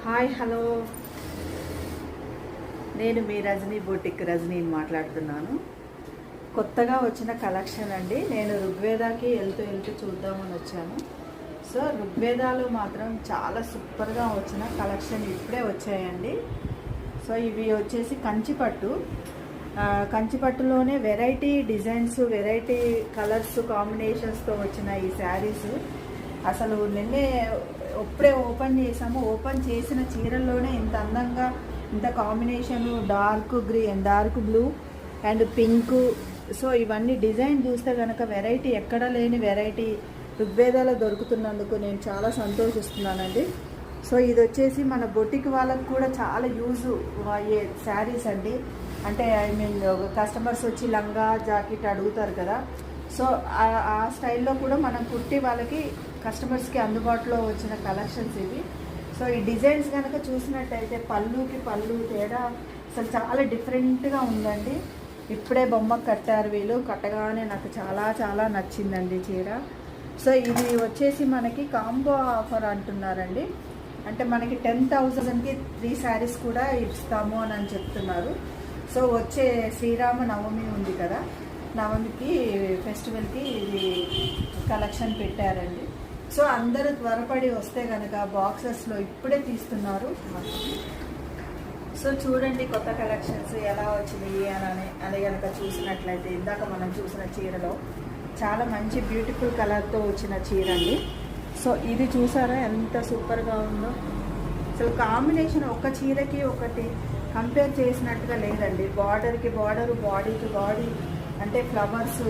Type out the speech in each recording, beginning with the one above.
Hi hello, నేను మీ Rajani boutique రజనీని మాట్లాడుతున్నాను. కొత్తగా వచ్చిన కలెక్షన్ అండి. నేను ఋగ్వేదాకి వెళ్తూ చూద్దామని వచ్చాను. సో ఋగ్వేదాలు మాత్రం చాలా సూపర్గా వచ్చిన కలెక్షన్ ఇప్పుడే వచ్చాయండి. సో ఇవి వచ్చేసి కంచిపట్టులోనే వెరైటీ డిజైన్స్, వెరైటీ కలర్స్ కాంబినేషన్స్తో వచ్చిన ఈ శారీస్ అసలు నిన్నే ఇప్పుడే ఓపెన్ చేసాము. ఓపెన్ చేసిన చీరల్లోనే ఇంత అందంగా, ఇంత combination dark green, dark blue and pink. So ఇవన్నీ డిజైన్ చూస్తే కనుక వెరైటీ, ఎక్కడ లేని వెరైటీ ఋగ్వేదాలో దొరుకుతున్నందుకు నేను చాలా సంతోషిస్తున్నానండి. సో ఇది వచ్చేసి మన బొటిక్ వాళ్ళకు కూడా చాలా యూజ్ అయ్యే శారీస్ అండి. అంటే కస్టమర్స్ వచ్చి లంగా జాకెట్ అడుగుతారు కదా. సో ఆ స్టైల్లో కూడా మనం కుట్టి వాళ్ళకి కస్టమర్స్కి అందుబాటులో వచ్చిన కలెక్షన్స్ ఇవి. సో ఈ డిజైన్స్ కనుక చూసినట్టయితే పళ్ళు తేడా అసలు చాలా డిఫరెంట్గా ఉందండి. ఇప్పుడే బొమ్మ కట్టారు వీళ్ళు, కట్టగానే నాకు చాలా నచ్చిందండి చీర. సో ఇది వచ్చేసి మనకి కాంబో ఆఫర్ అంటున్నారండి. అంటే మనకి 10,000కి 3 శారీస్ కూడా ఇస్తాము అని చెప్తున్నారు. సో వచ్చే శ్రీరామ నవమి ఉంది కదా, నవమికి ఫెస్టివల్కి ఇది కలెక్షన్ పెట్టారండి. సో అందరూ త్వరపడి వస్తే కనుక బాక్సెస్లో ఇప్పుడే తీస్తున్నారు. సో చూడండి కొత్త కలెక్షన్స్ ఎలా వచ్చినాయి అని కనుక చూసినట్లయితే, ఇందాక మనం చూసిన చీరలో చాలా మంచి బ్యూటిఫుల్ కలర్తో వచ్చిన చీర అండి. సో ఇది చూసారా ఎంత సూపర్గా ఉందో. అసలు కాంబినేషన్ ఒక చీరకి ఒకటి కంపేర్ చేసినట్టుగా లేదండి. బార్డర్కి బార్డరు, బాడీకి బాడీ, అంటే ఫ్లవర్స్,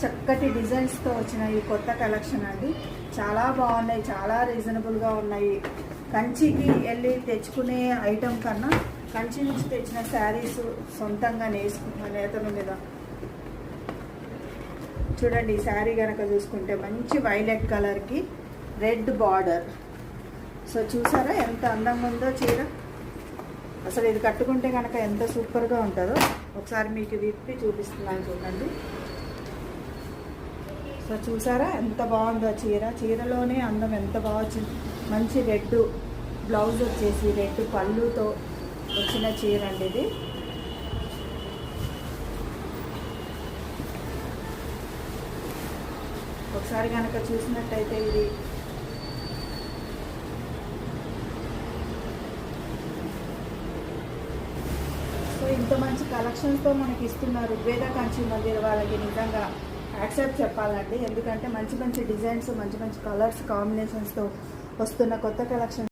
చక్కటి డిజైన్స్తో వచ్చిన ఈ కొత్త కలెక్షన్ అండి. చాలా బాగున్నాయి, చాలా రీజనబుల్గా ఉన్నాయి. కంచికి వెళ్ళి తెచ్చుకునే ఐటమ్ కన్నా కంచి నుంచి తెచ్చిన శారీస్ సొంతంగా నేసుకున్న నేతల మీద చూడండి. ఈ శారీ కనుక చూసుకుంటే మంచి వైలెట్ కలర్కి రెడ్ బార్డర్. సో చూసారా ఎంత అందంగా ఉందో చీర. అసలు ఇది కట్టుకుంటే కనుక ఎంత సూపర్గా ఉంటుందో ఒకసారి మీకు విప్పి చూపిస్తున్నాను చూడండి. సో చూసారా ఎంత బాగుందో చీర. చీరలోనే అందం ఎంత బాగా వచ్చింది. మంచి రెడ్ బ్లౌజ్ వచ్చేసి రెడ్ పళ్ళుతో వచ్చిన చీర అండి ఇది. ఒకసారి కనుక చూసినట్టయితే ఇది ఇంత మంచి కలెక్షన్స్తో మనకి ఇస్తున్నారు ఋగ్వేద కంచి మందిర్ వాళ్ళకి నిజంగా యాక్సెప్ట్ చెప్పాలండి. ఎందుకంటే మంచి డిజైన్స్, మంచి కలర్స్ కాంబినేషన్స్తో వస్తున్న కొత్త కలెక్షన్